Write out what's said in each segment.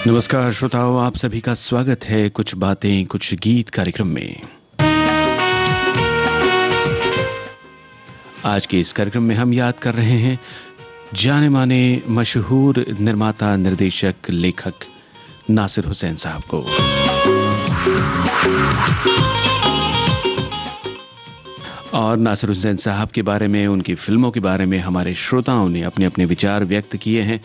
नमस्कार श्रोताओं, आप सभी का स्वागत है कुछ बातें कुछ गीत कार्यक्रम में। आज के इस कार्यक्रम में हम याद कर रहे हैं जाने माने मशहूर निर्माता, निर्देशक, लेखक नासिर हुसैन साहब को। और नासिर हुसैन साहब के बारे में, उनकी फिल्मों के बारे में हमारे श्रोताओं ने अपने अपने विचार व्यक्त किए हैं।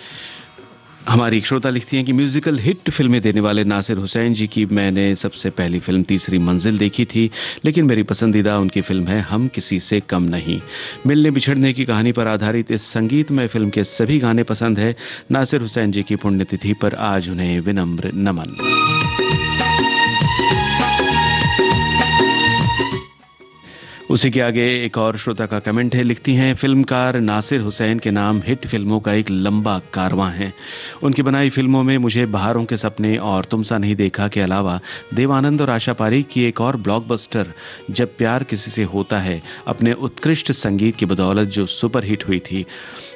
हमारी एक श्रोता लिखती हैं कि म्यूजिकल हिट फिल्में देने वाले नासिर हुसैन जी की मैंने सबसे पहली फिल्म तीसरी मंजिल देखी थी, लेकिन मेरी पसंदीदा उनकी फिल्म है हम किसी से कम नहीं। मिलने बिछड़ने की कहानी पर आधारित इस संगीतमय फिल्म के सभी गाने पसंद है। नासिर हुसैन जी की पुण्यतिथि पर आज उन्हें विनम्र नमन। उसी के आगे एक और श्रोता का कमेंट है, लिखती हैं फिल्मकार नासिर हुसैन के नाम हिट फिल्मों का एक लंबा कारवां है। उनकी बनाई फिल्मों में मुझे बहारों के सपने और तुम सा नहीं देखा के अलावा देवानंद और आशा पारेख की एक और ब्लॉकबस्टर जब प्यार किसी से होता है अपने उत्कृष्ट संगीत की बदौलत जो सुपर हिट हुई थी।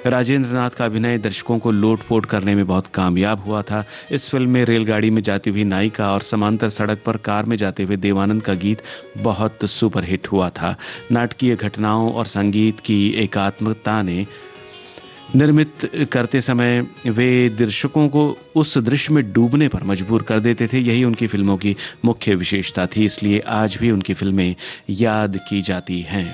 राजेंद्र नाथ का अभिनय दर्शकों को लोटपोट करने में बहुत कामयाब हुआ था। इस फिल्म में रेलगाड़ी में जाती हुई नायिका और समांतर सड़क पर कार में जाते हुए देवानंद का गीत बहुत सुपर हिट हुआ था। नाटकीय घटनाओं और संगीत की एकात्मकता ने निर्मित करते समय वे दर्शकों को उस दृश्य में डूबने पर मजबूर कर देते थे। यही उनकी फिल्मों की मुख्य विशेषता थी, इसलिए आज भी उनकी फिल्में याद की जाती हैं।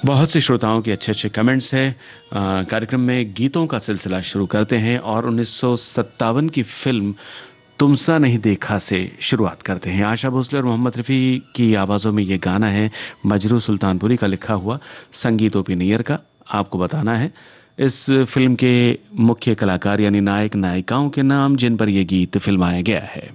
बहुत से श्रोताओं के अच्छे अच्छे कमेंट्स हैं। कार्यक्रम में गीतों का सिलसिला शुरू करते हैं और 1957 की फिल्म तुम सा नहीं देखा से शुरुआत करते हैं। आशा भोसले और मोहम्मद रफी की आवाजों में ये गाना है, मजरू सुल्तानपुरी का लिखा हुआ, संगीत ओपी नैयर का। आपको बताना है इस फिल्म के मुख्य कलाकार यानी नायक नायिकाओं के नाम जिन पर यह गीत फिल्माया गया है।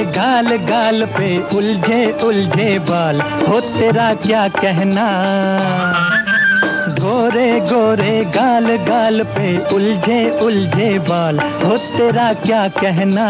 गाल गाल पे उलझे उलझे बाल, हो तेरा क्या कहना। गोरे गोरे गाल गाल पे उलझे उलझे बाल, हो तेरा क्या कहना।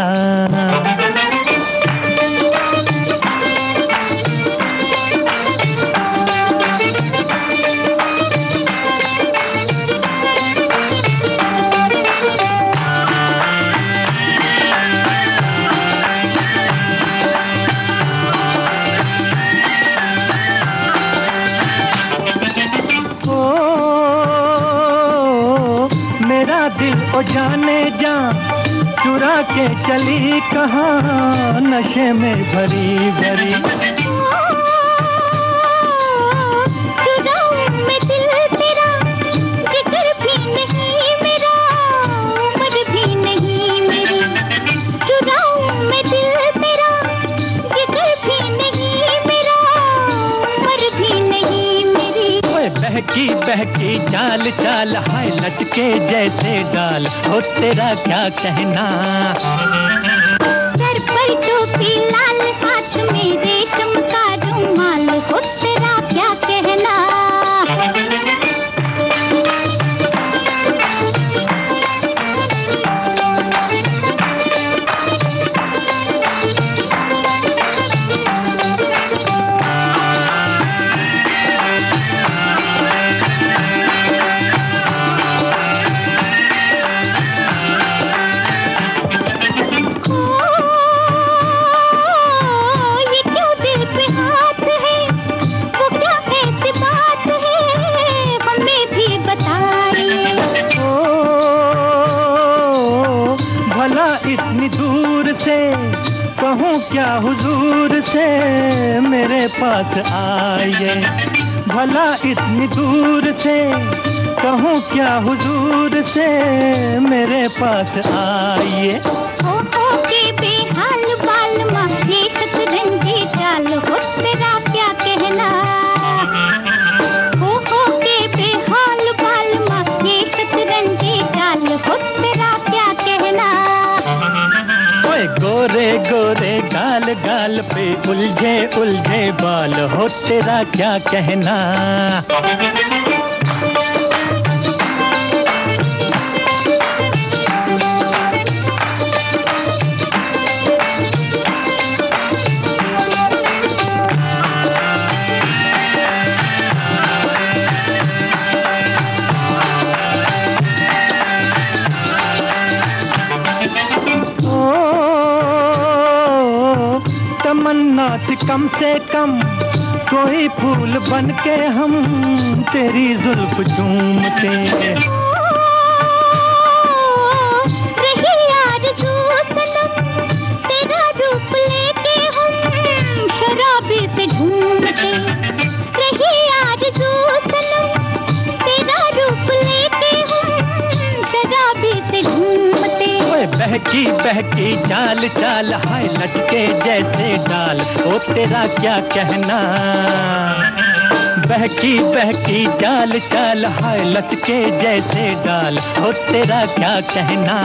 ओ जाने जा चुरा के चली कहाँ, नशे में भरी भरी। चुराऊं मैं दिल तेरा, जिगर भी नहीं मेरा, उम्र भी नहीं मेरी। चुराऊं मैं दिल तेरा, जिगर भी नहीं मेरा, उम्र भी नहीं मेरी। ओए बहकी बहकी चाल चाल, हाय लचके जैसे डाल, हो तेरा क्या कहना। सर पर टोपी लाल, हाथ में रेशम का रुमाल, हो तेरा क्या कहना। क्या हुजूर से मेरे पास आए, भला इतनी दूर से, कहूँ क्या हुजूर से मेरे पास आइए। हो के बेहाल बाल माँ ये शतरंजी चाल हो तेरा क्या कहना। हो के बेहाल बाल माँ ये शतरंजी चाल हो तेरा क्या कहना। ओए गोरे गोरे गाल गाल पे उलझे उलझे बाल हो तेरा क्या कहना। तमन्ना थी कम से कम कोई फूल बन के हम तेरी जुल्फ चूमते। रही आरज़ू सनम तेरा रूप लेके हम शराबी से झूमते। रही आरज़ू सनम तेरा रूप लेके हम शराबी से झूमते। बहकी बहकी चाल चाल हाय लचके जैसे डाल ओ तेरा क्या कहना। बहकी बहकी चाल चाल हाय लचके जैसे डाल ओ तेरा क्या कहना।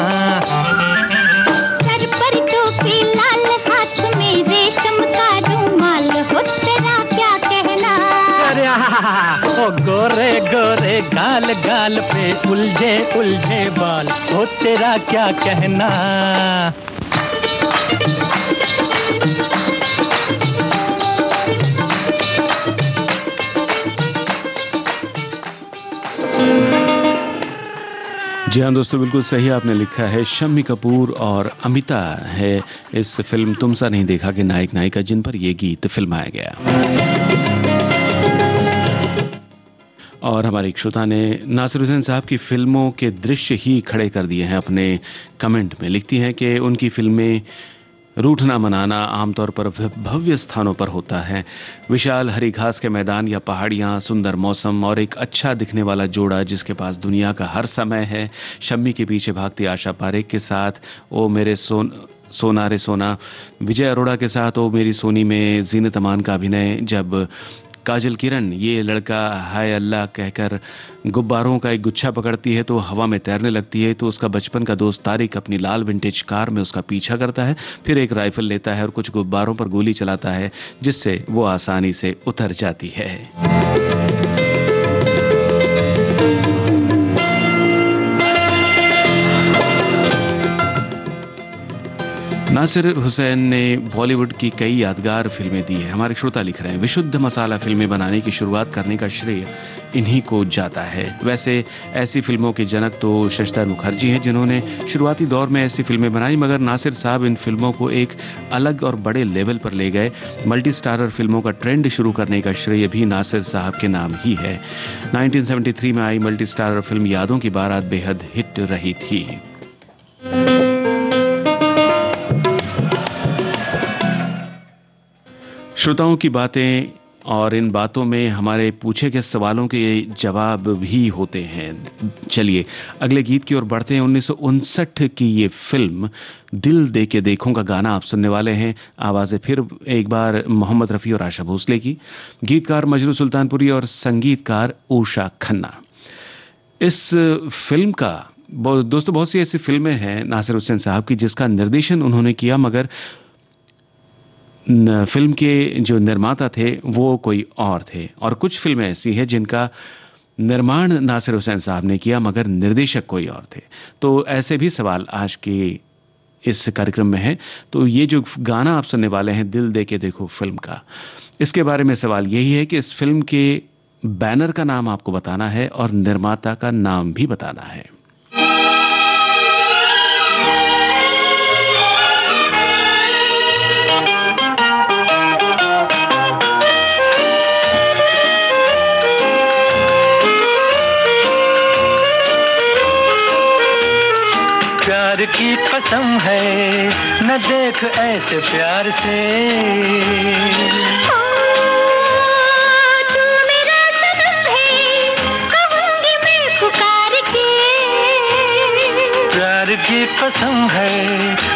सर पर टोपी लाल हाथ में रेशम का रुमाल हो तेरा क्या कहना। अरे ओ गोरे गोरे गाल गाल पे उलझे उलझे बाल ओ तेरा क्या कहना। जी हाँ दोस्तों, बिल्कुल सही आपने लिखा है। शम्मी कपूर और अमिता है इस फिल्म तुम सा नहीं देखा के नायक नायिका, जिन पर यह गीत फिल्माया गया। और हमारे एक श्रोता ने नासिर हुसैन साहब की फिल्मों के दृश्य ही खड़े कर दिए हैं अपने कमेंट में। लिखती हैं कि उनकी फिल्में रूठना मनाना आमतौर पर भव्य स्थानों पर होता है। विशाल हरी घास के मैदान या पहाड़ियां, सुंदर मौसम और एक अच्छा दिखने वाला जोड़ा जिसके पास दुनिया का हर समय है। शम्मी के पीछे भागती आशा पारेख के साथ ओ मेरे सोना रे सोना, विजय अरोड़ा के साथ ओ मेरी सोनी में जीनत अमान का अभिनय, जब काजल किरण ये लड़का हाय अल्लाह कहकर गुब्बारों का एक गुच्छा पकड़ती है तो हवा में तैरने लगती है, तो उसका बचपन का दोस्त तारिक अपनी लाल विंटेज कार में उसका पीछा करता है, फिर एक राइफल लेता है और कुछ गुब्बारों पर गोली चलाता है जिससे वो आसानी से उतर जाती है। नासिर हुसैन ने बॉलीवुड की कई यादगार फिल्में दी है। हमारे श्रोता लिख रहे हैं, विशुद्ध मसाला फिल्में बनाने की शुरुआत करने का श्रेय इन्हीं को जाता है। वैसे ऐसी फिल्मों के जनक तो शशिधर मुखर्जी हैं जिन्होंने शुरुआती दौर में ऐसी फिल्में बनाई, मगर नासिर साहब इन फिल्मों को एक अलग और बड़े लेवल पर ले गए। मल्टी स्टारर फिल्मों का ट्रेंड शुरू करने का श्रेय भी नासिर साहब के नाम ही है। 1973 में आई मल्टी स्टारर फिल्म यादों की बारात बेहद हिट रही थी। श्रोताओं की बातें और इन बातों में हमारे पूछे गए सवालों के जवाब भी होते हैं। चलिए अगले गीत की ओर बढ़ते हैं। 1959 की ये फिल्म दिल दे के देखूं का गाना आप सुनने वाले हैं। आवाजें फिर एक बार मोहम्मद रफी और आशा भोसले की, गीतकार मजरू सुल्तानपुरी और संगीतकार उषा खन्ना। इस फिल्म का दोस्तों बहुत सी ऐसी फिल्में हैं नासिर हुसैन साहब की जिसका निर्देशन उन्होंने किया, मगर फिल्म के जो निर्माता थे वो कोई और थे, और कुछ फिल्में ऐसी हैं जिनका निर्माण नासिर हुसैन साहब ने किया मगर निर्देशक कोई और थे। तो ऐसे भी सवाल आज के इस कार्यक्रम में है। तो ये जो गाना आप सुनने वाले हैं दिल दे के देखो फिल्म का, इसके बारे में सवाल यही है कि इस फिल्म के बैनर का नाम आपको बताना है और निर्माता का नाम भी बताना है। प्यार की कसम है न देख ऐसे प्यार से, तू मेरा कसम है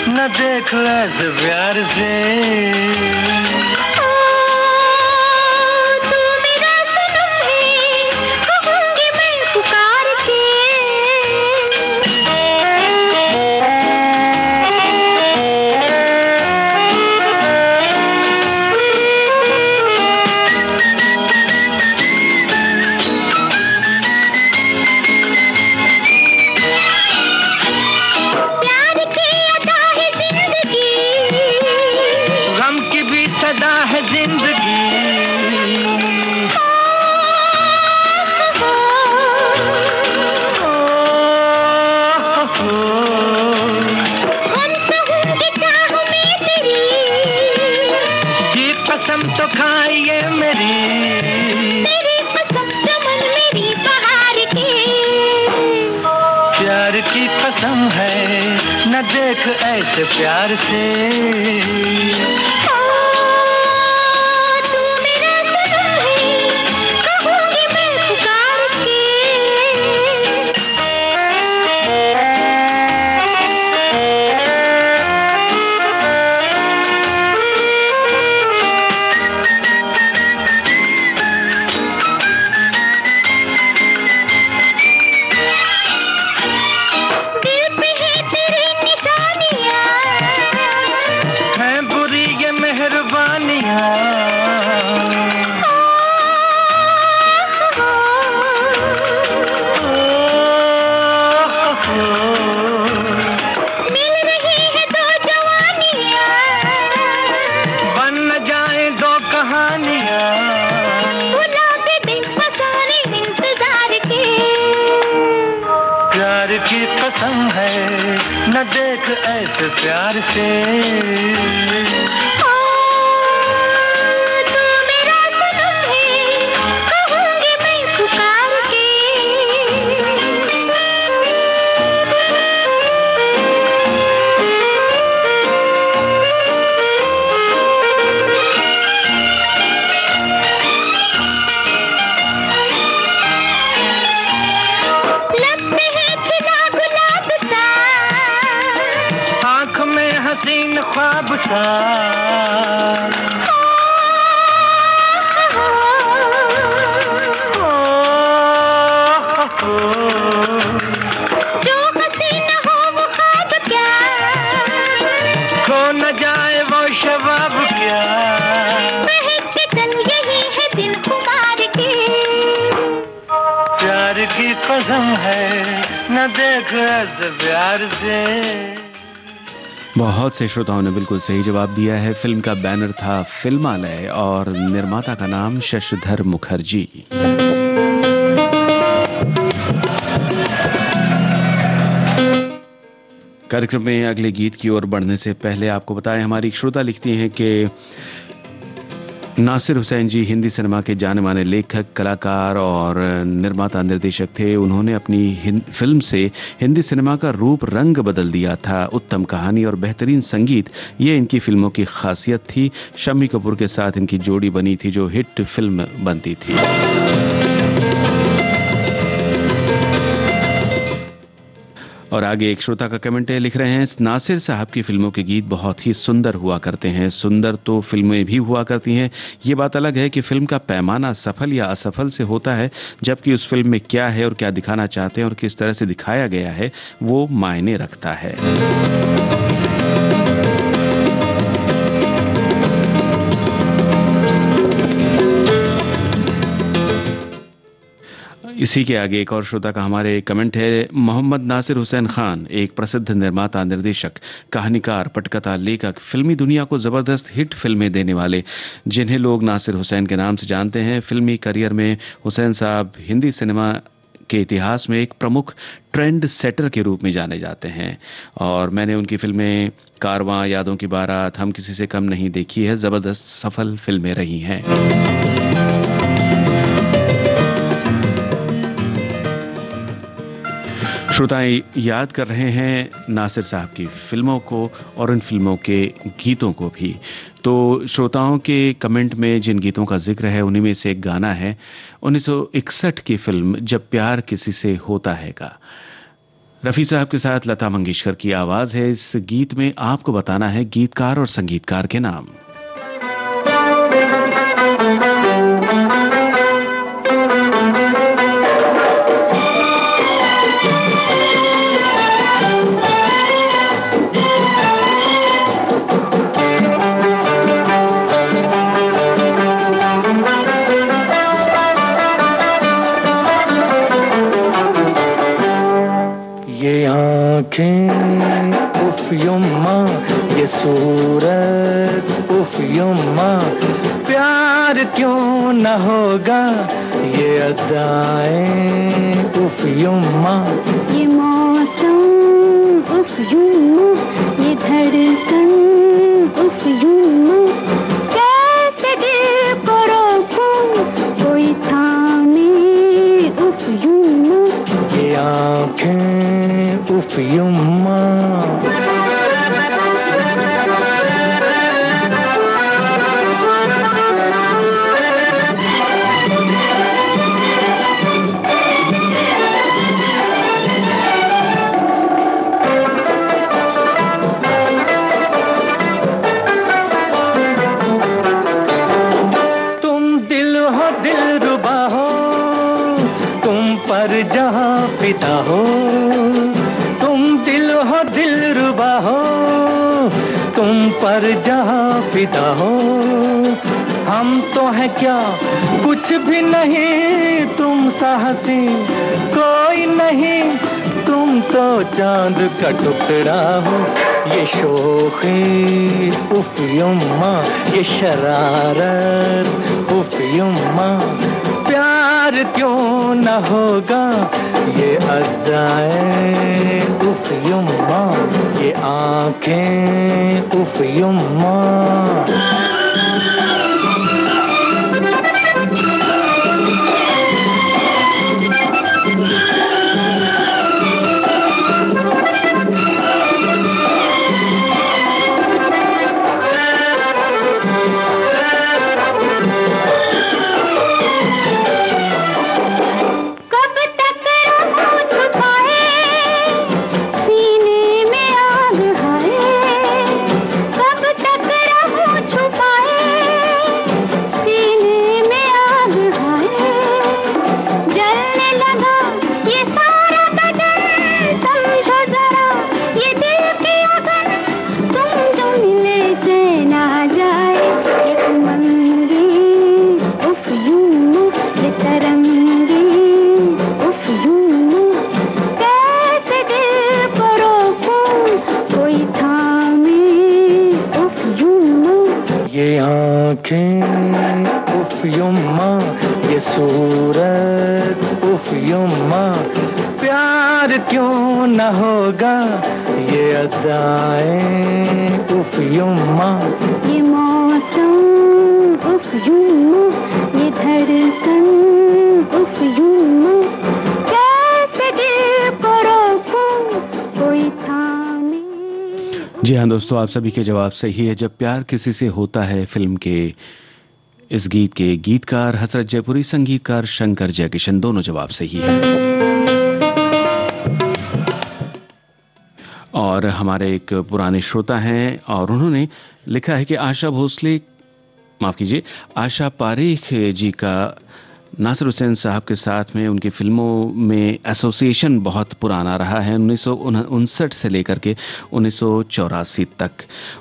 न देख ऐसे प्यार से। तो खाइए मेरी कसम चमन मेरी बहार की। प्यार की कसम है न देख ऐसे प्यार से। की कसम है न देख ऐसे प्यार से। हसीन ख्वाब सा जो हसीन हो वो ख्वाब क्या, खो न जाए वो शबाब क्या। महक के तन यही है दिल खुमार की। प्यार की कसम है न देख ऐसे प्यार से। बहुत से श्रोताओं ने बिल्कुल सही जवाब दिया है। फिल्म का बैनर था फिल्मालय और निर्माता का नाम शशिधर मुखर्जी। कार्यक्रम में अगले गीत की ओर बढ़ने से पहले आपको बताएं, हमारी एक श्रोता लिखती हैं कि नासिर हुसैन जी हिंदी सिनेमा के जाने माने लेखक, कलाकार और निर्माता निर्देशक थे। उन्होंने अपनी फिल्म से हिंदी सिनेमा का रूप रंग बदल दिया था। उत्तम कहानी और बेहतरीन संगीत, ये इनकी फिल्मों की खासियत थी। शम्मी कपूर के साथ इनकी जोड़ी बनी थी जो हिट फिल्म बनती थी। और आगे एक श्रोता का कमेंट है, लिख रहे हैं, नासिर साहब की फिल्मों के गीत बहुत ही सुंदर हुआ करते हैं। सुंदर तो फिल्में भी हुआ करती हैं, ये बात अलग है कि फिल्म का पैमाना सफल या असफल से होता है, जबकि उस फिल्म में क्या है और क्या दिखाना चाहते हैं और किस तरह से दिखाया गया है वो मायने रखता है। इसी के आगे एक और श्रोता का हमारे कमेंट है, मोहम्मद नासिर हुसैन खान एक प्रसिद्ध निर्माता, निर्देशक, कहानीकार, पटकथा, लेखक, फिल्मी दुनिया को जबरदस्त हिट फिल्में देने वाले, जिन्हें लोग नासिर हुसैन के नाम से जानते हैं। फिल्मी करियर में हुसैन साहब हिंदी सिनेमा के इतिहास में एक प्रमुख ट्रेंड सेटर के रूप में जाने जाते हैं और मैंने उनकी फिल्में कारवां, यादों की बारात, हम किसी से कम नहीं देखी है, जबरदस्त सफल फिल्में रही हैं। श्रोताएं याद कर रहे हैं नासिर साहब की फिल्मों को और उन फिल्मों के गीतों को भी। तो श्रोताओं के कमेंट में जिन गीतों का जिक्र है उन्हीं में से एक गाना है 1961 की फिल्म जब प्यार किसी से होता है का। रफी साहब के साथ लता मंगेशकर की आवाज है इस गीत में। आपको बताना है गीतकार और संगीतकार के नाम। उफ युम्मा ये सूरत उफ युम्मा प्यार क्यों न होगा ये अदाएं उफ युम्मा ये मौसम उफ युम्मा ये धड़कन उफ युम्मा कैसे दिल को रोकूं कोई थामे उफ युम्मा ये आँखें उफ युम्मा जहाँ फिदा हो तुम दिल हो दिलरुबा हो तुम पर जहाँ फिदा हो हम तो है क्या कुछ भी नहीं तुम साहसी कोई नहीं तुम तो चांद का टुकड़ा हो ये शोखी उफ युम्मा ये शरारत उफ युम्मा प्यार क्यों न होगा ये अदाएं उफ युम्मा ये आँखें उफ युम्मा उफ युम्मा ये सूरत उफ युम्मा प्यार क्यों न होगा ये अदाएं उफ युम्मा ये मौसम उफ युम्मा ये धड़कन उफ युम्मा कैसे दिल को रोकूं कोई थामे। जी हाँ दोस्तों, आप सभी के जवाब सही है। जब प्यार किसी से होता है फिल्म के इस गीत के गीतकार हसरत जयपुरी, संगीतकार शंकर जयकिशन, दोनों जवाब सही है। और हमारे एक पुराने श्रोता हैं और उन्होंने लिखा है कि आशा पारेख जी का नासिर हुसैन साहब के साथ में उनकी फिल्मों में एसोसिएशन बहुत पुराना रहा है। 1959 से लेकर के 1984 तक,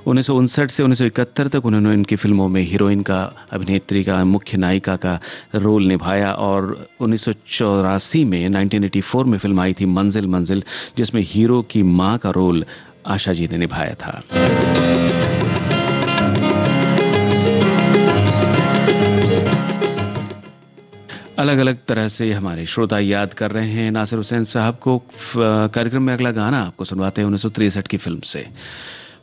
1959 से 1971 तक उन्होंने इनकी फिल्मों में हीरोइन का, अभिनेत्री का, मुख्य नायिका का रोल निभाया। और 1984 में 1984 में फिल्म आई थी मंजिल मंजिल, जिसमें हीरो की मां का रोल आशा जी ने निभाया था। अलग अलग तरह से हमारे श्रोता याद कर रहे हैं नासिर हुसैन साहब को। कार्यक्रम में अगला गाना आपको सुनवाते हैं 1963 की फिल्म से।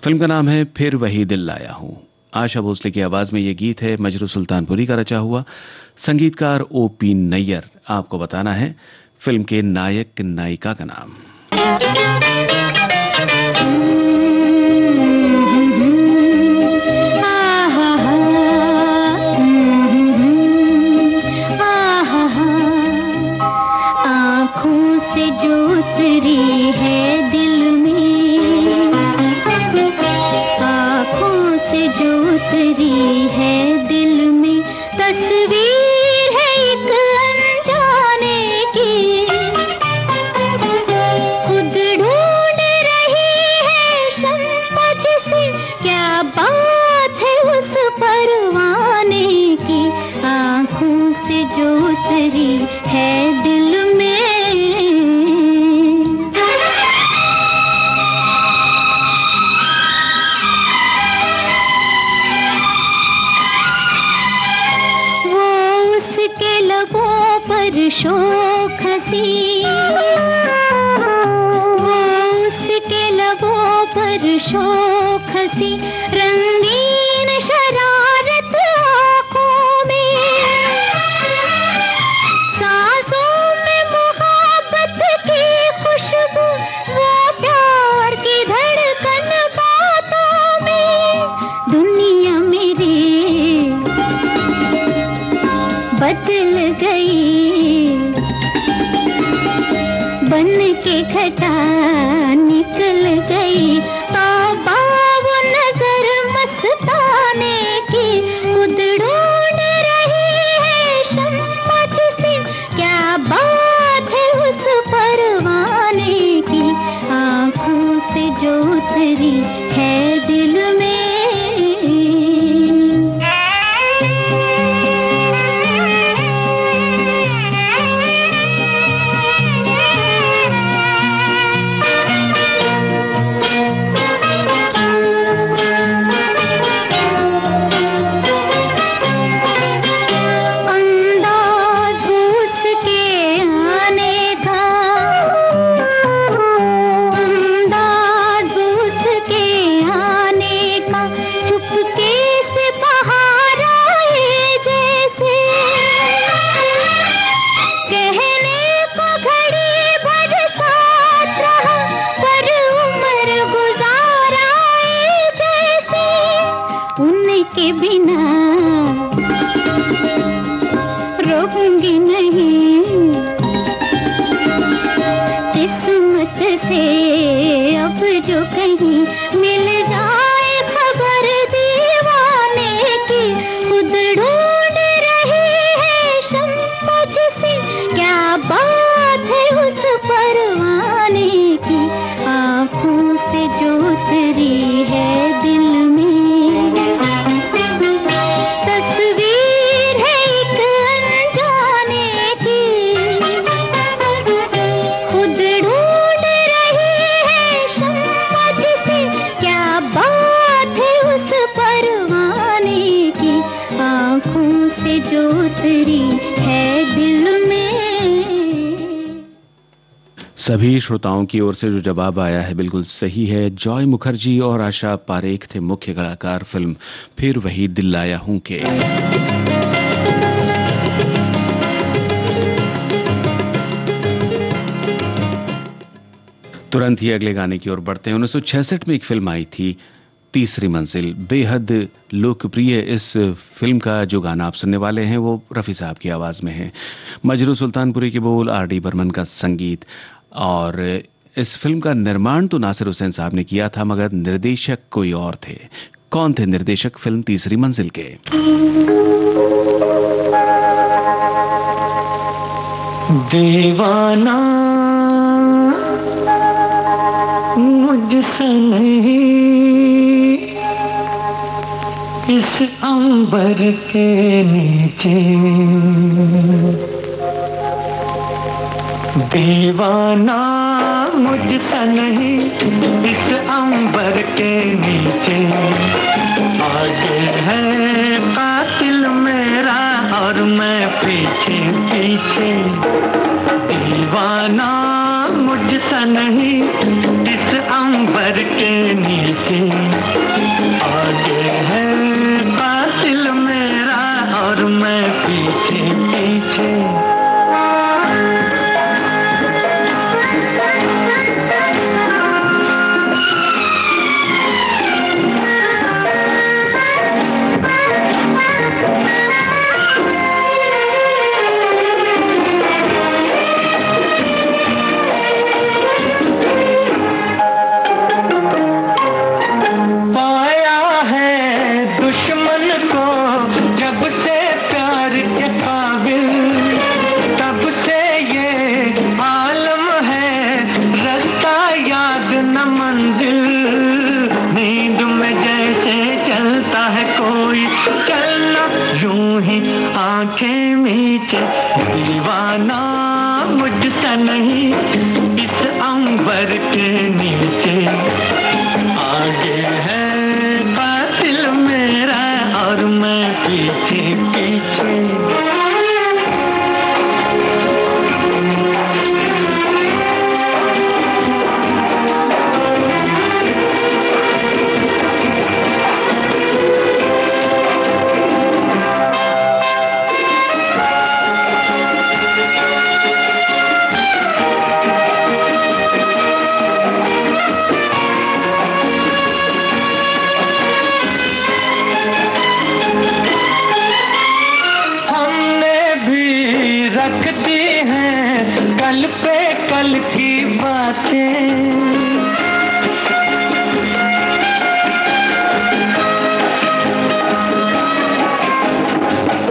फिल्म का नाम है फिर वही दिल लाया हूं। आशा भोसले की आवाज में यह गीत है, मजरू सुल्तानपुरी का रचा हुआ, संगीतकार ओपी नैयर। आपको बताना है फिल्म के नायक नायिका का नाम। आँखों से से जो उतरी है दिल में, आँखों से जो उतरी है दिल में, तस्वीर है एक अनजाने की, खुद ढूंढ रही है शम्मा जिसे, क्या बात है उस परवाने की, आँखों से जो उतरी है दिल में। शोख हसी, वो उसके लबों पर शोख हसी, रंगीन शरारत आँखों में, सांसों में मोहब्बत की खुशबू, वो प्यार की धड़कन बातों में, दुनिया मेरी बदल गई, बन के घटा निकल गई, तौबा वो नजर मस्ताने की, खुद ढूंढ रही है शम्मा जिसे, क्या बात है उस परवाने की, आँखों से जो उतरी है दिल में। सभी श्रोताओं की ओर से जो जवाब आया है बिल्कुल सही है। जॉय मुखर्जी और आशा पारेख थे मुख्य कलाकार फिल्म फिर वही दिल लाया हूं के। तुरंत ही अगले गाने की ओर बढ़ते हैं। 1966 में एक फिल्म आई थी तीसरी मंजिल, बेहद लोकप्रिय इस फिल्म का जो गाना आप सुनने वाले हैं वो रफी साहब की आवाज में है। मजरू सुल्तानपुरी के बोल, आर.डी. बर्मन का संगीत। और इस फिल्म का निर्माण तो नासिर हुसैन साहब ने किया था, मगर निर्देशक कोई और थे। कौन थे निर्देशक फिल्म तीसरी मंजिल के? दीवाना मुझसे नहीं, इस अंबर के नीचे दीवाना मुझसे नहीं, इस अंबर के नीचे आगे है कातिल मेरा और मैं पीछे पीछे। दीवाना मुझसे नहीं, इस अंबर के नीचे आगे है कातिल मेरा और मैं पीछे पीछे। पीछे, दीवाना मुझसे नहीं इस अंबर के नीचे, आगे है कातिल मेरा और मैं पीछे पीछे। कल पे कल की बातें,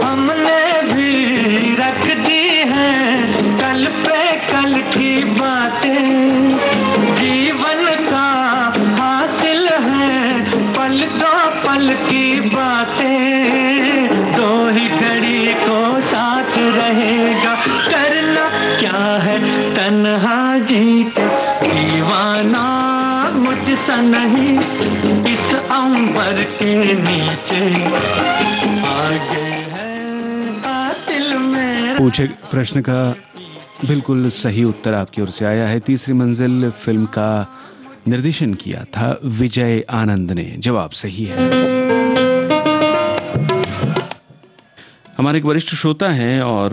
हमने भी रख दी हैं कल पे कल की बातें, जीवन का हासिल है पल दो पल की बातें, दो ही घड़ी को साथ रहेगा करना क्या है तन्हा जीते, दीवाना मुझसे नहीं इस अंबर के नीचे, आगे है कातिल मेरा। पूछे प्रश्न का बिल्कुल सही उत्तर आपकी ओर से आया है। तीसरी मंजिल फिल्म का निर्देशन किया था विजय आनंद ने। जवाब सही है। हमारे एक वरिष्ठ श्रोता हैं और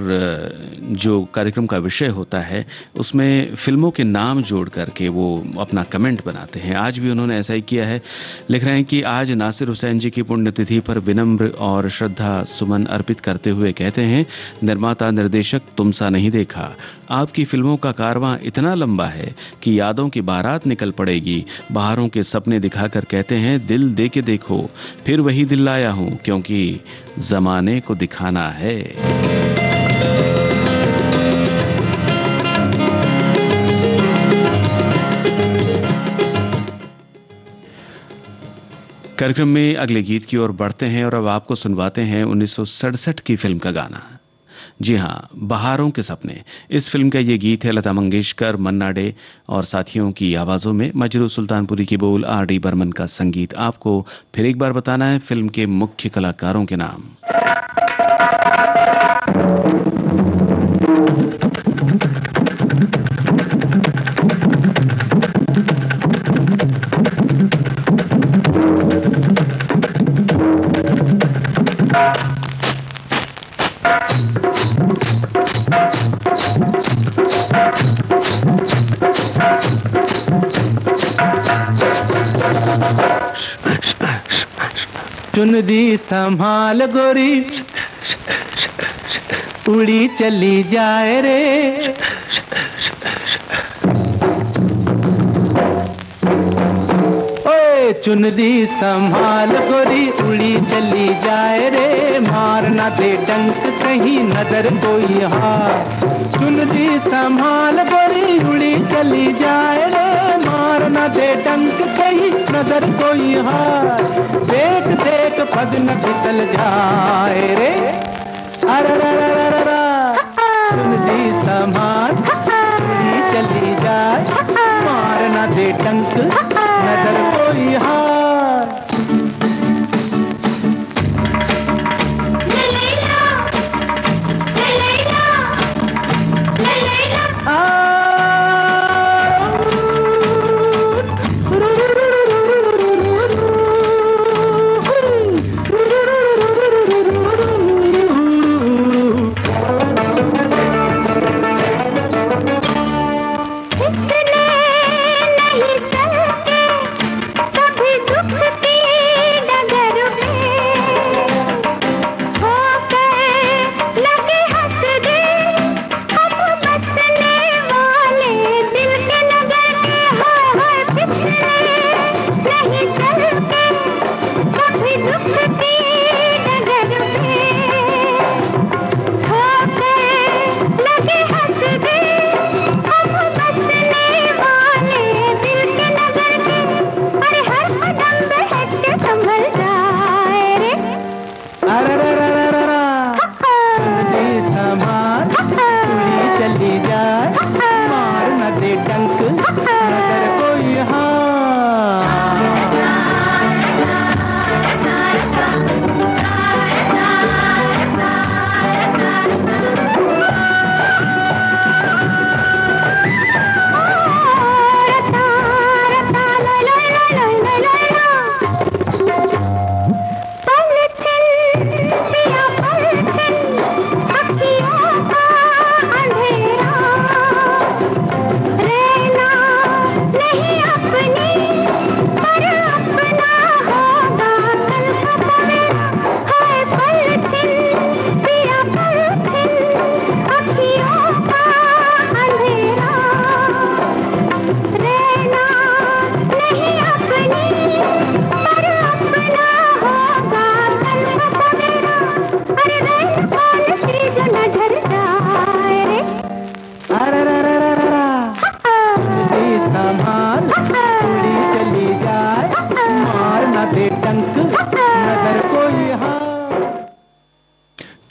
जो कार्यक्रम का विषय होता है उसमें फिल्मों के नाम जोड़ करके वो अपना कमेंट बनाते हैं। आज भी उन्होंने ऐसा ही किया है। लिख रहे हैं कि आज नासिर हुसैन जी की पुण्यतिथि पर विनम्र और श्रद्धा सुमन अर्पित करते हुए कहते हैं, निर्माता निर्देशक तुमसा नहीं देखा। आपकी फिल्मों का कारवां इतना लंबा है कि यादों की बारात निकल पड़ेगी। बहारों के सपने दिखाकर कहते हैं दिल दे के देखो, फिर वही दिल लाया हूं क्योंकि जमाने को दिखाना है। कार्यक्रम में अगले गीत की ओर बढ़ते हैं और अब आपको सुनवाते हैं 1967 की फिल्म का गाना। जी हां, बहारों के सपने। इस फिल्म का ये गीत है लता मंगेशकर, मन्ना डे और साथियों की आवाजों में। मजरू सुल्तानपुरी की बोल, आर.डी. बर्मन का संगीत। आपको फिर एक बार बताना है फिल्म के मुख्य कलाकारों के नाम। चुनरी संभाल गोरी, उड़ी चली जाए रे। ओए चुनरी संभाल गोरी, उड़ी चली जाए रे। मारना दे डंक कहीं नजर कोई हार। चुनरी संभाल गोरी, उड़ी चली जाए रे। मारना दे डंक कहीं नजर कोई हार। देख देख पग न फिसल जाए रे। अररररररर चुनरी संभाल उड़ी चली जाए। मारना दे डंक नजर कोई हार।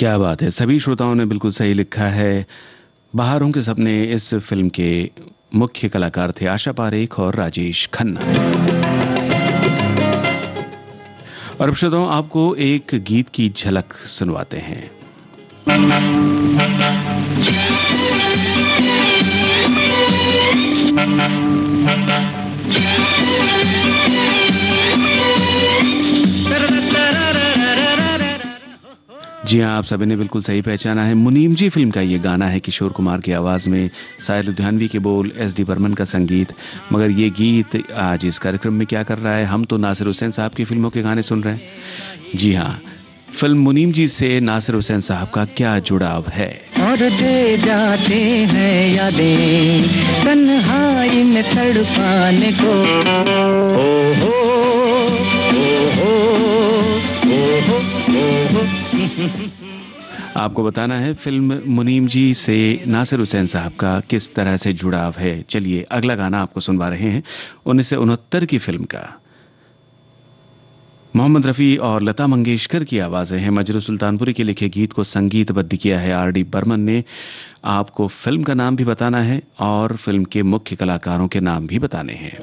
क्या बात है, सभी श्रोताओं ने बिल्कुल सही लिखा है। बहारों के सपने इस फिल्म के मुख्य कलाकार थे आशा पारेख और राजेश खन्ना। और अब श्रोताओं आपको एक गीत की झलक सुनवाते हैं। जी हाँ, आप सभी ने बिल्कुल सही पहचाना है। मुनीम जी फिल्म का ये गाना है, किशोर कुमार की आवाज में, साहिर लुधियानवी के बोल, एस.डी. बर्मन का संगीत। मगर ये गीत आज इस कार्यक्रम में क्या कर रहा है, हम तो नासिर हुसैन साहब की फिल्मों के गाने सुन रहे हैं। जी हाँ, फिल्म मुनीम जी से नासिर हुसैन साहब का क्या जुड़ाव है। और दे जाते हैं यादें तन्हाई में तड़पाने को, ओ हो आपको बताना है फिल्म मुनीम जी से नासिर हुसैन साहब का किस तरह से जुड़ाव है। चलिए अगला गाना आपको सुनवा रहे हैं 1969 की फिल्म का। मोहम्मद रफी और लता मंगेशकर की आवाजें हैं। मजरू सुल्तानपुरी के लिखे गीत को संगीतबद्ध किया है आर.डी. बर्मन ने। आपको फिल्म का नाम भी बताना है और फिल्म के मुख्य कलाकारों के नाम भी बताने हैं।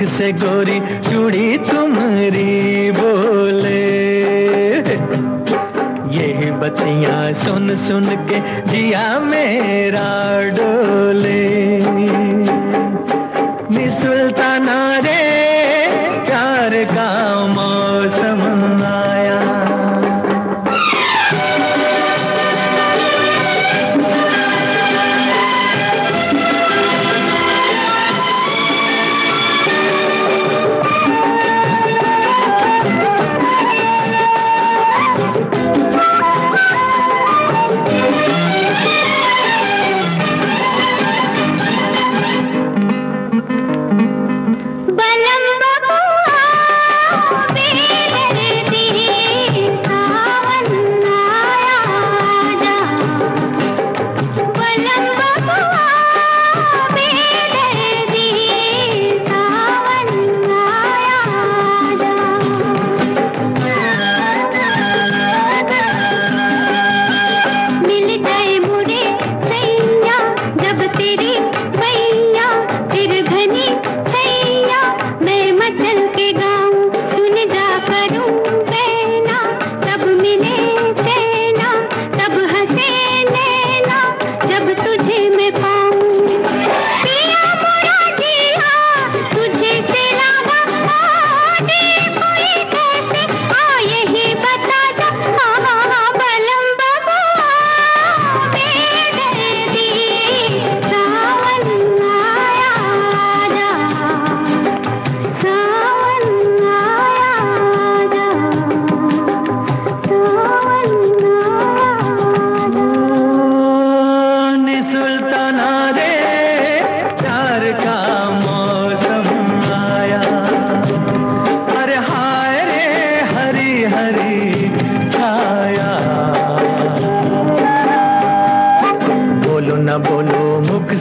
से गोरी चूड़ी तुम्हारी बोले, यही बतियां सुन सुन के जिया मेरा डोले। नी सुल्ताना रे प्यार का मौसम आया।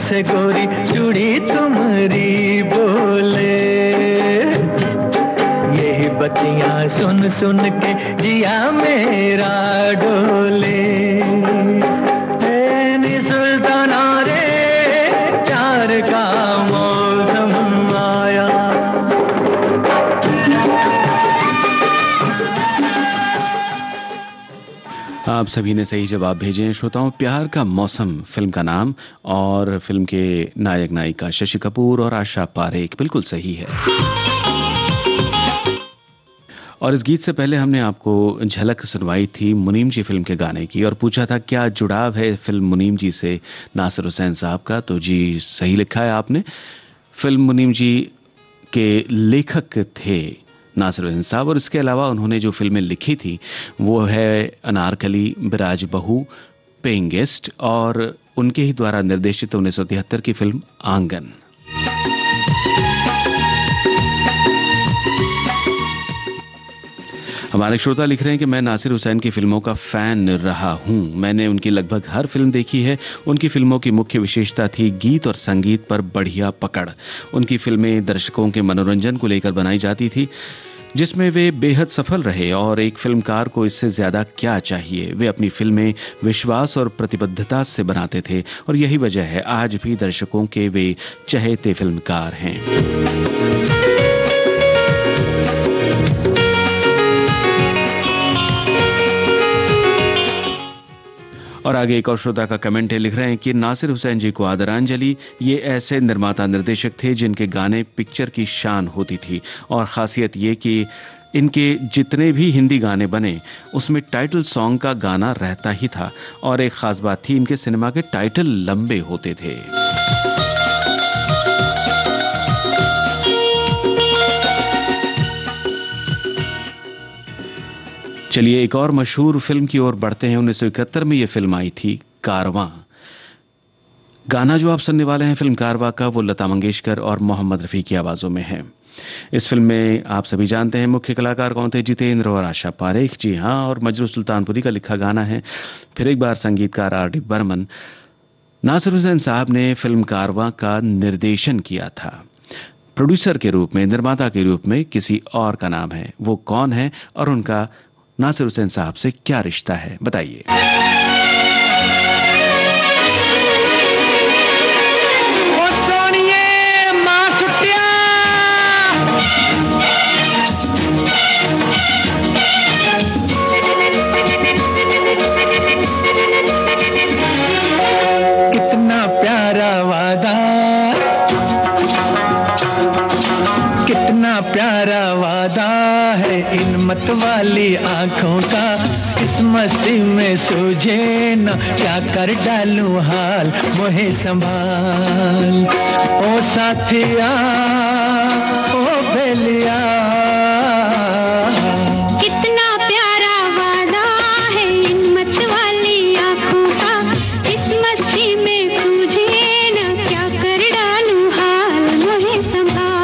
से गोरी चूड़ी तुम्हारी बोले, यही बतियां सुन सुन के जिया मेरा डोले। नी सुल्ताना रे प्यार का मौसम आया। आप सभी ने सही जवाब भेजे हैं श्रोताओं। प्यार का मौसम फिल्म का नाम और फिल्म के नायक नायिका शशि कपूर और आशा पारेख बिल्कुल सही है। और इस गीत से पहले हमने आपको झलक सुनवाई थी मुनीम जी फिल्म के गाने की और पूछा था क्या जुड़ाव है फिल्म मुनीम जी से नासिर हुसैन साहब का। तो जी सही लिखा है आपने। फिल्म मुनीम जी के लेखक थे नासिर हुसैन साहब और इसके अलावा उन्होंने जो फिल्में लिखी थी वो है अनारकली, बिराज बहू, पेइंग गेस्ट और उनके ही द्वारा निर्देशित 1973 की फिल्म आंगन। हमारे श्रोता लिख रहे हैं कि मैं नासिर हुसैन की फिल्मों का फैन रहा हूं। मैंने उनकी लगभग हर फिल्म देखी है। उनकी फिल्मों की मुख्य विशेषता थी गीत और संगीत पर बढ़िया पकड़। उनकी फिल्में दर्शकों के मनोरंजन को लेकर बनाई जाती थी जिसमें वे बेहद सफल रहे और एक फिल्मकार को इससे ज्यादा क्या चाहिए। वे अपनी फिल्में विश्वास और प्रतिबद्धता से बनाते थे और यही वजह है आज भी दर्शकों के वे चहेते फिल्मकार हैं। और आगे एक और श्रोता का कमेंट है, लिख रहे हैं कि नासिर हुसैन जी को आदरांजलि। ये ऐसे निर्माता निर्देशक थे जिनके गाने पिक्चर की शान होती थी और खासियत ये कि इनके जितने भी हिंदी गाने बने उसमें टाइटल सॉन्ग का गाना रहता ही था और एक खास बात थी इनके सिनेमा के टाइटल लंबे होते थे। चलिए एक और मशहूर फिल्म की ओर बढ़ते हैं। 1971 में यह फिल्म आई थी कारवां। गाना जो आप सुनने वाले हैं फिल्म कारवां का वो लता मंगेशकर और मोहम्मद रफी की आवाजों में है। इस फिल्म में आप सभी जानते हैं मुख्य कलाकार कौन थे, जितेंद्र और आशा पारेख। जी हां, और मजरू सुल्तानपुरी का लिखा गाना है। फिर एक बार संगीतकार आर.डी. बर्मन। नासिर हुसैन साहब ने फिल्म कारवां का निर्देशन किया था। प्रोड्यूसर के रूप में, निर्माता के रूप में किसी और का नाम है। वो कौन है और उनका नासिर हुसैन साहब से क्या रिश्ता है, बताइए। कितना प्यारा वादा, कितना प्यारा वादा है इन मत वाली आंखों का। इस मस्ती में सूझे न क्या कर डालूं हाल, मोहे संभाल ओ साथिया ओ बेलिया। कितना प्यारा वादा है इन मत वाली आंखों का। इस मस्ती में सूझे न क्या कर डालूं हाल, मोहे संभाल।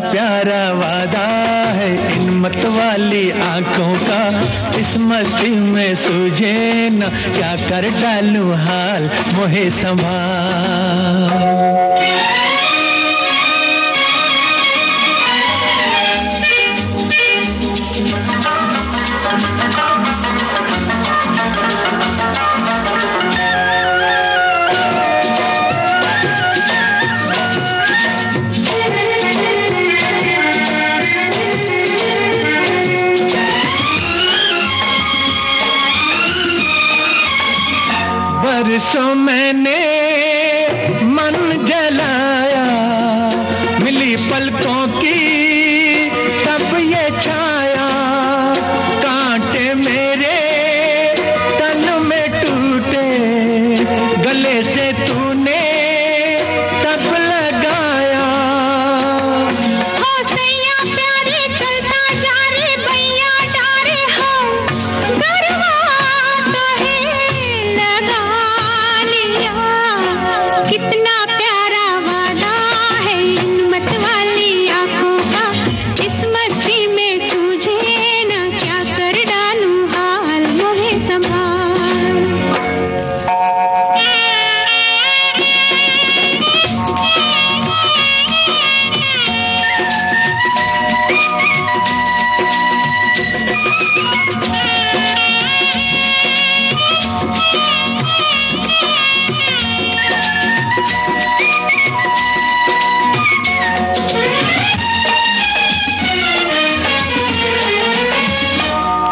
प्यारा वादा है इन मत वाली आंखों का। इस मस्ती में सूझे न क्या कर डालूं हाल, मोहे संभाल। मैंने मन जलाया, मिली पलकों की तब ये छाया, कांटे मेरे तन में टूटे, गले से तूने तब लगाया। हो सैया प्यारे चलता जा रे भैया डारे हो, गरबा तो है लगा लिया। कितना प्यारा वादा है इन मत वाली आंखों का, इस मस्ती में सूझे ना क्या कर डालूं हाल मोहे संभाल।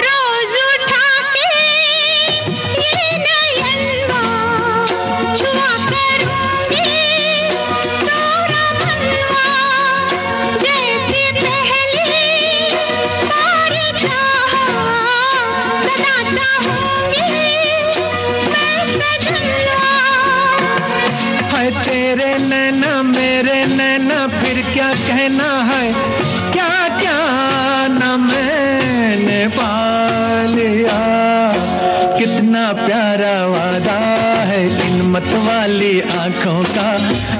रोज उठा के ये नयनवा छुआ करूंगी तोरा मनवा, जैसे पहली बार चाहा सदा चाहूंगी मैं सजनवा। है तेरे नैना मेरे नैना फिर क्या कहना है, क्या क्या न मैंने पा लिया। कितना प्यारा वादा है इन मत वाली आंखों का,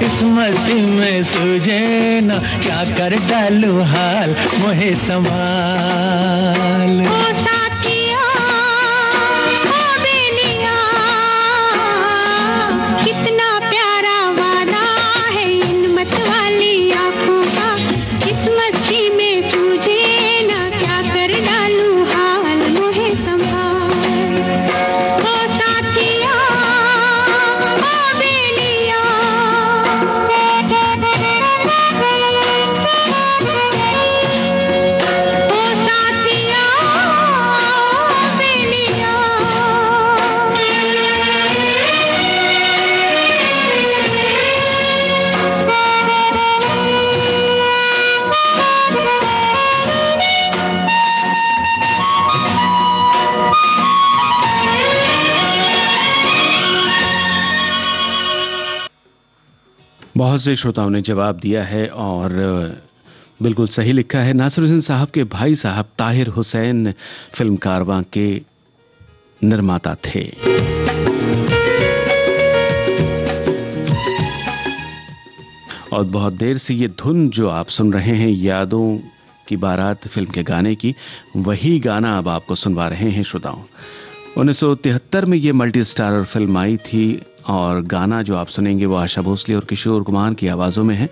इस मस्ती में सूझे न क्या कर डालूं हाल मोहे संभाल। ओ साथिया ओ बेलिया, कितना प्यारा वादा है इन मत वाली आंखों का, इस मस्ती में सूझे ना क्या कर डालूं हाल मोहे संभाल। ओ साथिया ओ बेलिया, ओ साथिया ओ बेलिया। बहुत से श्रोताओं ने जवाब दिया है और बिल्कुल सही लिखा है। नासिर हुसैन साहब के भाई साहब ताहिर हुसैन फिल्म कारवां के निर्माता थे। और बहुत देर से ये धुन जो आप सुन रहे हैं यादों की बारात फिल्म के गाने की, वही गाना अब आपको सुनवा रहे हैं श्रोताओं। 1973 में ये मल्टी स्टारर फिल्म आई थी और गाना जो आप सुनेंगे वो आशा भोसले और किशोर कुमार की आवाजों में है।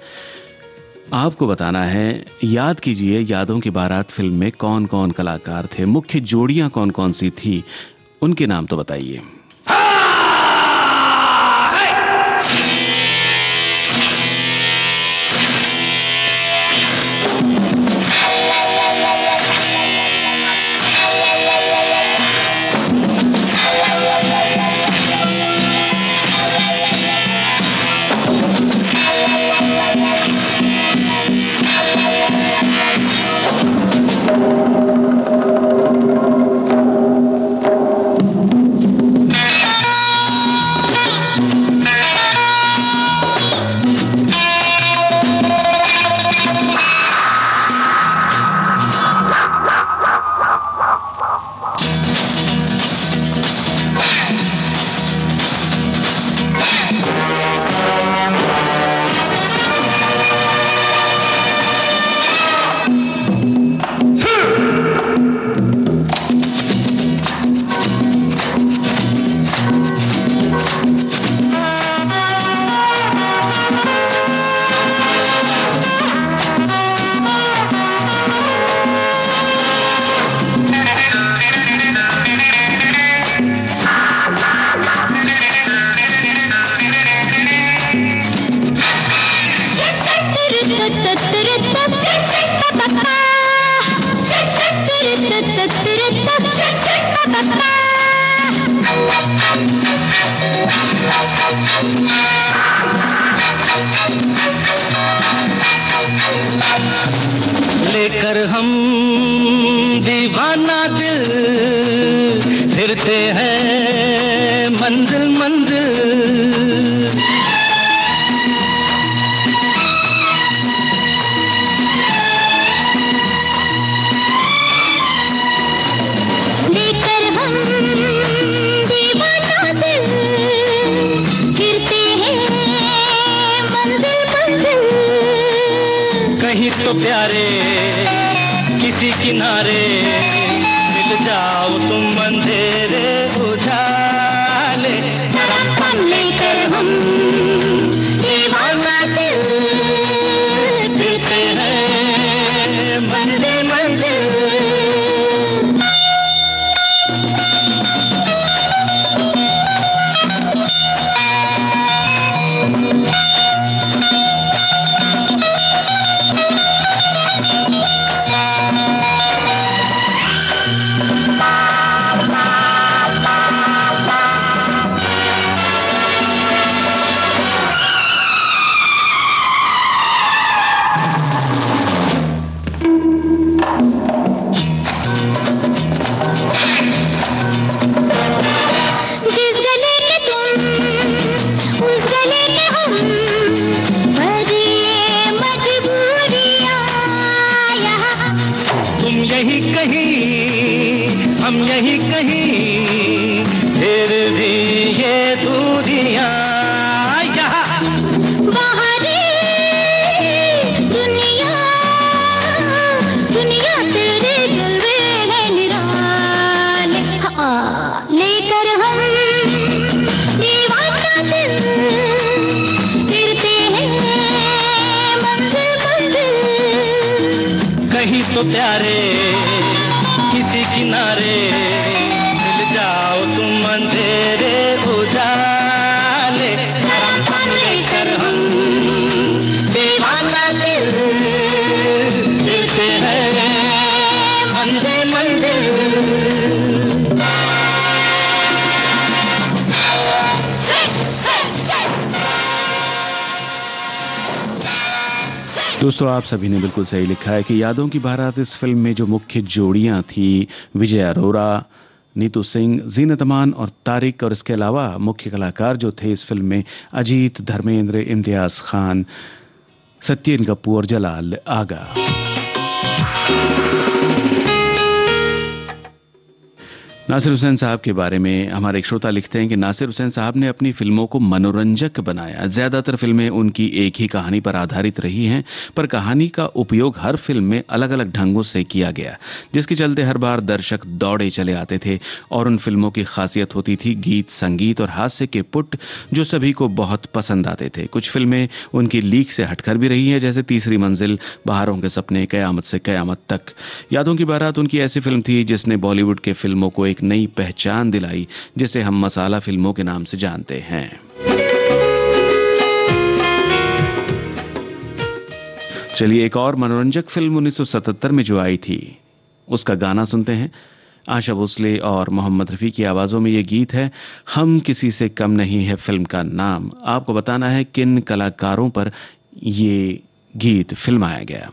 आपको बताना है, याद कीजिए यादों की बारात फिल्म में कौन कौन कलाकार थे, मुख्य जोड़ियां कौन कौन सी थी, उनके नाम तो बताइए। लेकर हम दीवाना दिल फिरते हैं मंजिल मंजिल। लेकर हम दीवाना दिल फिरते हैं मंजिल मंजिल। कहीं तो प्यारे किसी किनारे मिल जाओ तुम अंधेरे उजाले। लेकर हम दीवाना दिल फिरते हैं मंजिल मंजिल। जिस गले में तुम उस गले में हम भरी मजबूरियां यहाँ। तुम यही कहीं हम यही कहीं फिर भी ये दूरियां यहाँ। बाहरी दुनिया दुनिया तेरे जलवे है निराले। हाँ, लेकर हम दीवाना दिल फिरते हैं मंजिल मंजिल। कहीं तो प्यारे किसी किनारे मिल जाओ तुम अंधेरे उजाले। लेकर हम दीवाना दिल फिरते हैं मंजिल मंजिल। दोस्तों, आप सभी ने बिल्कुल सही लिखा है कि यादों की बारात इस फिल्म में जो मुख्य जोड़ियां थी विजय अरोरा, नीतू सिंह, जीनत अमान और तारिक, और इसके अलावा मुख्य कलाकार जो थे इस फिल्म में अजीत, धर्मेंद्र, इम्तियाज खान, सत्येन कपूर, जलाल आगा। नासिर हुसैन साहब के बारे में हमारे एक श्रोता लिखते हैं कि नासिर हुसैन साहब ने अपनी फिल्मों को मनोरंजक बनाया। ज्यादातर फिल्में उनकी एक ही कहानी पर आधारित रही हैं, पर कहानी का उपयोग हर फिल्म में अलग अलग ढंगों से किया गया, जिसके चलते हर बार दर्शक दौड़े चले आते थे। और उन फिल्मों की खासियत होती थी गीत, संगीत और हास्य के पुट, जो सभी को बहुत पसंद आते थे। कुछ फिल्में उनकी लीक से हटकर भी रही हैं, जैसे तीसरी मंजिल, बहारों के सपने, कयामत से कयामत तक। यादों की बारात उनकी ऐसी फिल्म थी जिसने बॉलीवुड के फिल्मों को एक नई पहचान दिलाई, जिसे हम मसाला फिल्मों के नाम से जानते हैं। चलिए एक और मनोरंजक फिल्म 1977 में जो आई थी उसका गाना सुनते हैं। आशा भोसले और मोहम्मद रफी की आवाजों में ये गीत है। हम किसी से कम नहीं है फिल्म का नाम। आपको बताना है किन कलाकारों पर ये गीत फिल्माया गया।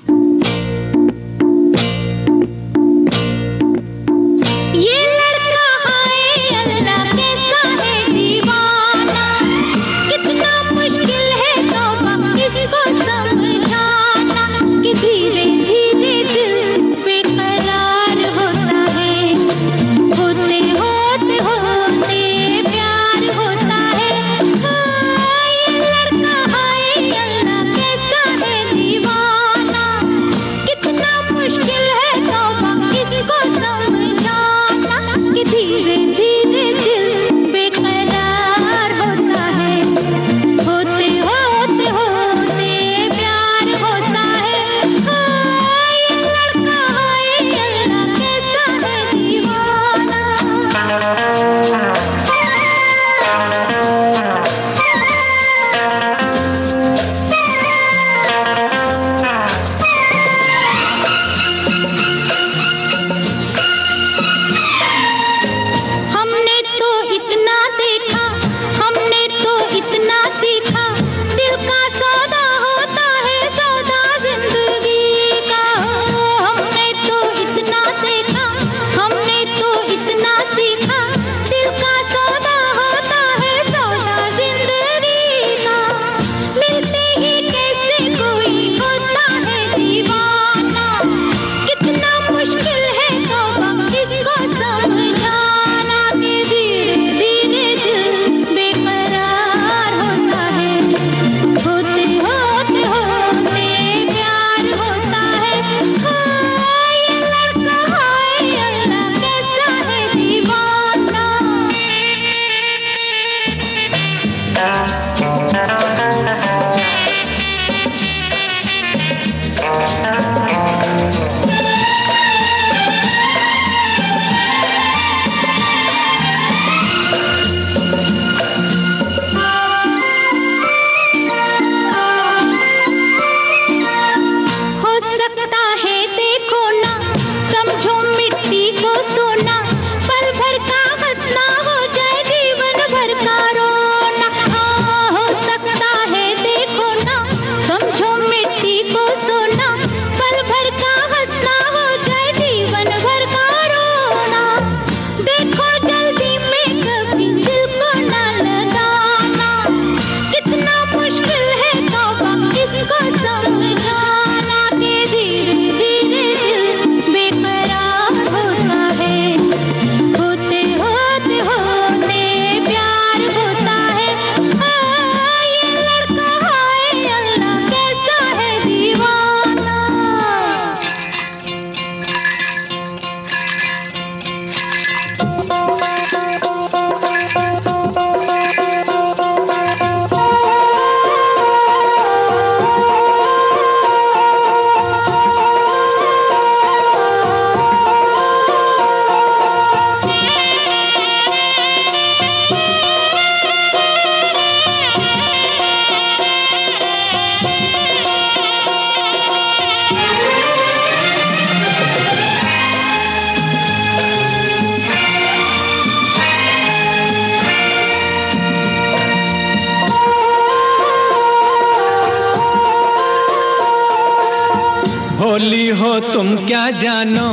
भोली हो तुम क्या जानो,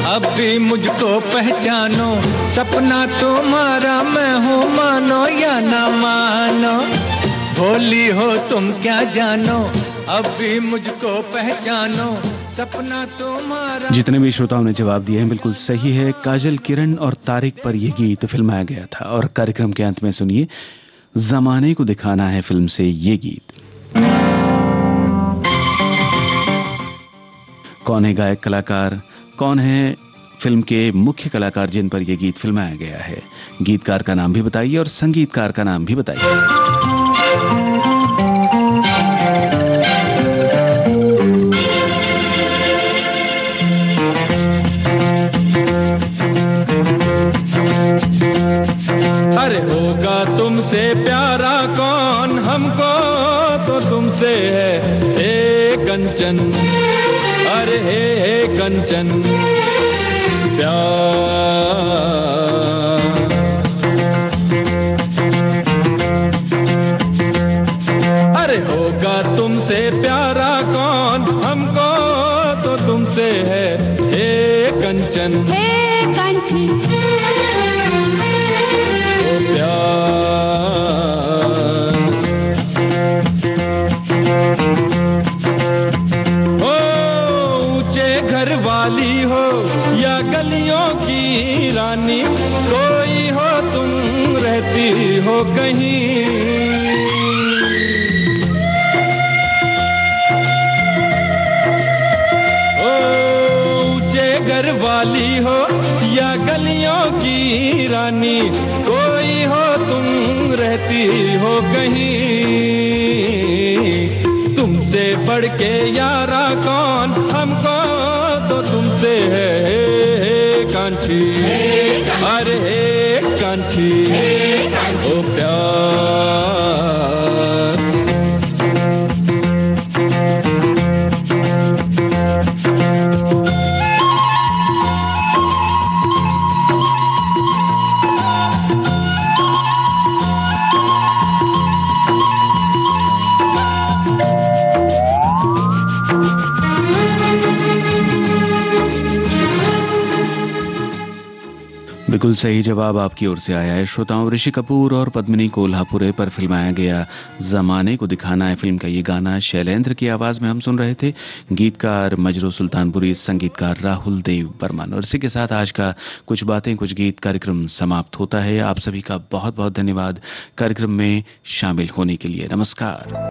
अब भी मुझको पहचानो, सपना तुम्हारा मैं हूँ, मानो या ना मानो। भोली हो तुम क्या जानो, अब भी मुझको पहचानो, सपना तुम्हारा। जितने भी श्रोताओं ने जवाब दिए हैं बिल्कुल सही है। काजल, किरण और तारिक पर यह गीत फिल्माया गया था। और कार्यक्रम के अंत में सुनिए जमाने को दिखाना है फिल्म से ये गीत। कौन है गायक कलाकार, कौन है फिल्म के मुख्य कलाकार जिन पर यह गीत फिल्माया गया है? गीतकार का नाम भी बताइए और संगीतकार का नाम भी बताइए। अरे होगा तुमसे प्यारा कौन, हमको तो तुमसे है कंचन, अरे हे कंचन प्यार। अरे होगा तुमसे प्यारा कौन, हमको तो तुमसे है कंचन, ओ प्यार। वाली हो या गलियों की रानी, कोई हो तुम रहती हो कहीं। ओ ऊंचे घर वाली हो या गलियों की रानी, कोई हो तुम रहती हो कहीं। तुमसे बढ़ के यारा कौन, हमको तो तुमसे है कांची, अरे कांची ओ प्यार। बिल्कुल सही जवाब आपकी ओर से आया है श्रोताओं। ऋषि कपूर और पद्मिनी कोल्हापुरे पर फिल्माया गया जमाने को दिखाना है फिल्म का ये गाना शैलेंद्र की आवाज में हम सुन रहे थे। गीतकार मजरू सुल्तानपुरी, संगीतकार राहुल देव बर्मन। और इसी के साथ आज का कुछ बातें कुछ गीत कार्यक्रम समाप्त होता है। आप सभी का बहुत बहुत धन्यवाद कार्यक्रम में शामिल होने के लिए। नमस्कार।